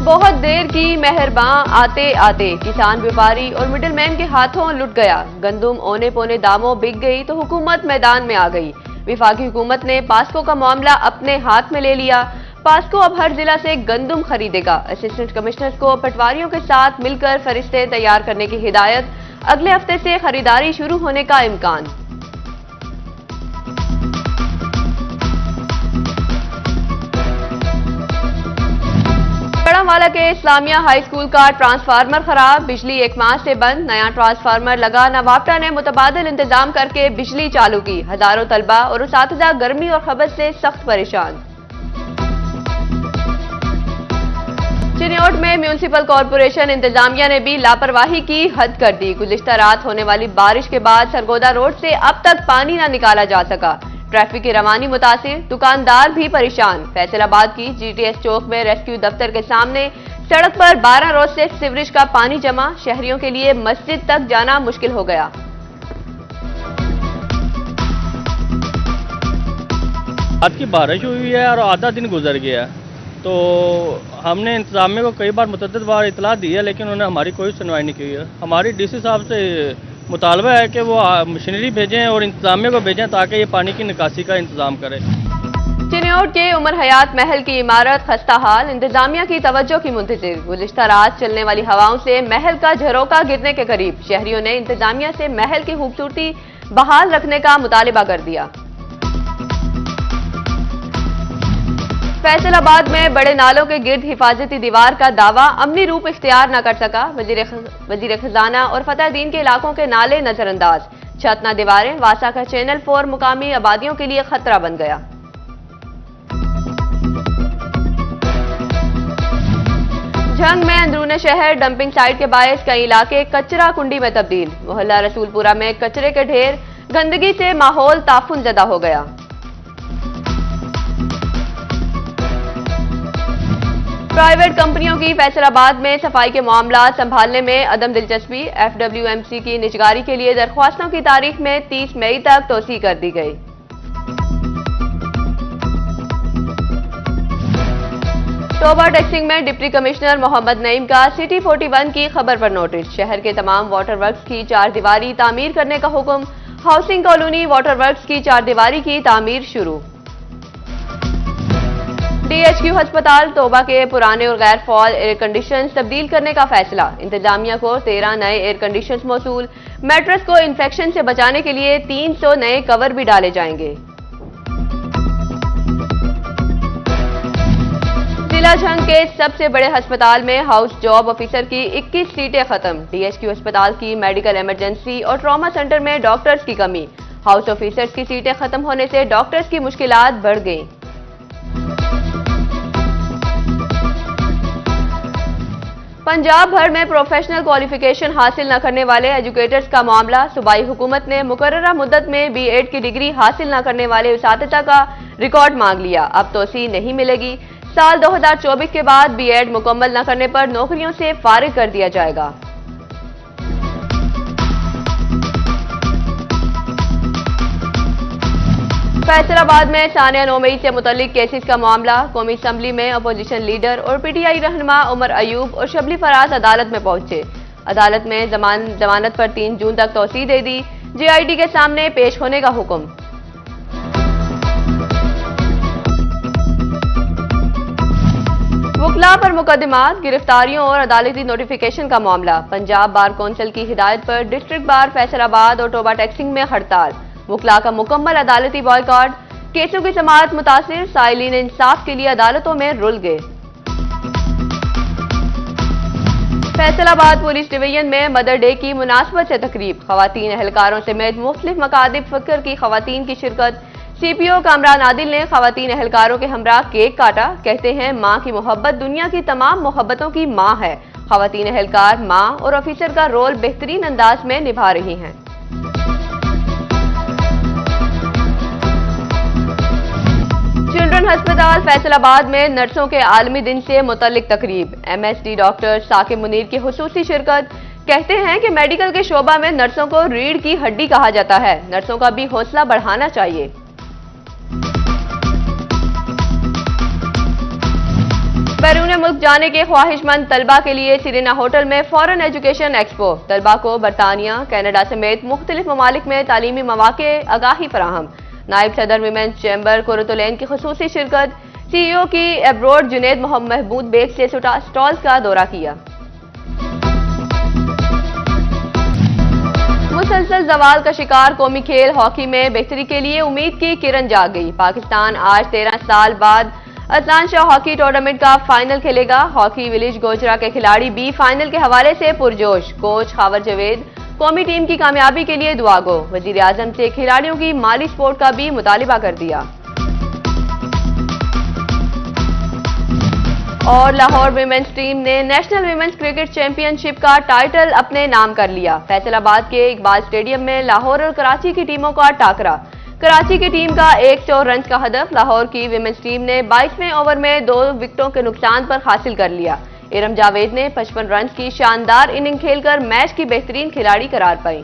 बहुत देर की मेहरबान आते आते किसान व्यापारी और मिडिलमैन के हाथों लुट गया। गंदुम औने पौने दामों बिक गई तो हुकूमत मैदान में आ गई। विफाकी हुकूमत ने पास्को का मामला अपने हाथ में ले लिया। पास्को अब हर जिला से गंदुम खरीदेगा। असिस्टेंट कमिश्नर को पटवारियों के साथ मिलकर फरिश्ते तैयार करने की हिदायत। अगले हफ्ते से खरीदारी शुरू होने का इम्कान। वाला के इस्लामिया हाई स्कूल का ट्रांसफार्मर खराब, बिजली 1 माह से बंद। नया ट्रांसफार्मर लगा, नवाबटा ने मुतबादिल इंतजाम करके बिजली चालू की। हजारों तलबा और उसातिज़ा गर्मी और खबत से सख्त परेशान। चिन्योट में म्यूनिसिपल कॉरपोरेशन इंतजामिया ने भी लापरवाही की हद कर दी। गुज़िश्ता रात होने वाली बारिश के बाद सरगोदा रोड से अब तक पानी न निकाला जा सका। ट्रैफिक की रवानी मुतासिर, दुकानदार भी परेशान। फैसलाबाद की जीटीएस चौक में रेस्क्यू दफ्तर के सामने सड़क पर 12 रोज से सीवरेज का पानी जमा। शहरियों के लिए मस्जिद तक जाना मुश्किल हो गया। आज की बारिश हुई है और आधा दिन गुजर गया, तो हमने इंतजामिया को कई बार मुतअद्दिद बार इतला दी है, लेकिन उन्होंने हमारी कोई सुनवाई नहीं की है। हमारी डीसी साहब से मुतालबा है कि वो मशीनरी भेजें और इंतजामिया को भेजें ताकि ये पानी की निकासी का इंतजाम करें। चिन्योट के उमर हयात महल की इमारत खस्ता हाल, इंतजामिया की तवज्जो की मुंतजिर। गुज़िश्ता रात चलने वाली हवाओं से महल का झरोका गिरने के करीब। शहरियों ने इंतजामिया से महल की खूबसूरती बहाल रखने का मुतालिबा कर दिया। फैसलाबाद में बड़े नालों के गिर्द हिफाजती दीवार का दावा अमली रूप इख्तियार न कर सका। वजीर खजाना और फतेहदीन के इलाकों के नाले नजरअंदाज। छत न दीवारें, वासा का चैनल 4 मुकामी आबादियों के लिए खतरा बन गया। झंग में अंदरूने शहर डंपिंग साइट के बायस कई इलाके कचरा कुंडी में तब्दील। मोहल्ला रसूलपुरा में कचरे के ढेर, गंदगी से माहौल ताफुन ज़दा हो गया। प्राइवेट कंपनियों की फैसलाबाद में सफाई के मामला संभालने में अदम दिलचस्पी। FWMC की निजगारी के लिए दरख्वास्तों की तारीख में 30 मई तक तोसी कर दी गई। टोबा टैक्सिंग में डिप्टी कमिश्नर मोहम्मद नईम का सिटी 41 की खबर पर नोटिस। शहर के तमाम वाटर वर्क्स की 4 दीवारी तामीर करने का हुक्म। हाउसिंग कॉलोनी वाटर वर्क्स की 4 दीवारी की तामीर शुरू। DHQ अस्पताल तोबा के पुराने और गैर फॉल एयर कंडीशन तब्दील करने का फैसला। इंतजामिया को 13 नए एयर कंडीशन मौसूल। मैट्रेस को इन्फेक्शन से बचाने के लिए 300 नए कवर भी डाले जाएंगे। जिला झंग के सबसे बड़े अस्पताल में हाउस जॉब ऑफिसर की 21 सीटें खत्म। DHQ अस्पताल की मेडिकल इमरजेंसी और ट्रॉमा सेंटर में डॉक्टर्स की कमी। हाउस ऑफिसर्स की सीटें खत्म होने से डॉक्टर्स की मुश्किलात बढ़ गई। पंजाब भर में प्रोफेशनल क्वालिफिकेशन हासिल न करने वाले एजुकेटर्स का मामला। सूबाई हुकूमत ने मुकर्ररा मुद्दत में B.Ed की डिग्री हासिल न करने वाले उसातिज़ा का रिकॉर्ड मांग लिया। अब तोसी नहीं मिलेगी। साल 2024 के बाद B.Ed मुकम्मल न करने पर नौकरियों से फारिग कर दिया जाएगा। फैसलाबाद में सानिया 9 मई से मुतल्लिक केसेस का मामला। कौमी असम्बली में अपोजिशन लीडर और PTI रहनुमा उमर अयूब और शबली फराज अदालत में पहुंचे। अदालत में जमानत पर 3 जून तक तौसीह दे दी। JID के सामने पेश होने का हुक्म। वकला पर मुकदमात, गिरफ्तारियों और अदालती नोटिफिकेशन का मामला। पंजाब बार कौंसिल की हिदायत पर डिस्ट्रिक्ट बार फैसलाबाद और टोबा टैक्सिंग में हड़ताल। वकला का मुकम्मल अदालती बॉयकॉट। केसों की समाअत मुतासिर। साइलिन इंसाफ के लिए अदालतों में रुल गए। फैसलाबाद पुलिस डिवीजन में मदर डे की मुनासबत से तकरीब। खवातीन एहलकारों समेत मुख्तलिफ मकादिब फ़िक्र की खवातीन की शिरकत। CPO कामरान आदिल ने खवातीन एहलकारों के हमरा केक काटा। कहते हैं माँ की मोहब्बत दुनिया की तमाम मोहब्बतों की माँ है। खवातीन एहलकार माँ और ऑफिसर का रोल बेहतरीन अंदाज में निभा रही हैं। चिल्ड्रन अस्पताल फैसलाबाद में नर्सों के आलमी दिन से मुतल्लिक तकरीब। MSD डॉक्टर साकिब मुनीर की हुसूसी शिरकत। कहते हैं कि मेडिकल के शोबा में नर्सों को रीढ़ की हड्डी कहा जाता है। नर्सों का भी हौसला बढ़ाना चाहिए। बैरून मुल्क जाने के ख्वाहिशमंद तलबा के लिए सिरेना होटल में फॉरेन एजुकेशन एक्सपो। तलबा को बरतानिया, कनाडा समेत मुख्तलिफ ममालिक में तालीमी मौके आगाही फराहम। नायब सदर वीमेंस चैम्बर कुरतुलैन की खुसूसी शिरकत। CEO की एब्रोड जुनेद महमूद बेग से स्टॉल्स का दौरा किया। मुसलसल जवाल का शिकार कौमी खेल हॉकी में बेहतरी के लिए उम्मीद की किरण जाग गई। पाकिस्तान आज 13 साल बाद अदनान शाह हॉकी टूर्नामेंट का फाइनल खेलेगा। हॉकी विलेज गोचरा के खिलाड़ी भी फाइनल के हवाले से पुरजोश। कोच खावर जवेद कौमी टीम की कामयाबी के लिए दुआ गो। वजीर आजम से खिलाड़ियों की माली सपोर्ट का भी मुतालिबा कर दिया। और लाहौर विमेंस टीम ने नेशनल विमेंस क्रिकेट चैंपियनशिप का टाइटल अपने नाम कर लिया। फैसलाबाद के इकबाल स्टेडियम में लाहौर और कराची की टीमों का टाकरा। कराची की टीम का 100 रन का हदफ। लाहौर की विमेंस टीम ने 22वें ओवर में 2 विकेटों के नुकसान पर हासिल कर लिया। इरम जावेद ने 55 रन की शानदार इनिंग खेलकर मैच की बेहतरीन खिलाड़ी करार पाई।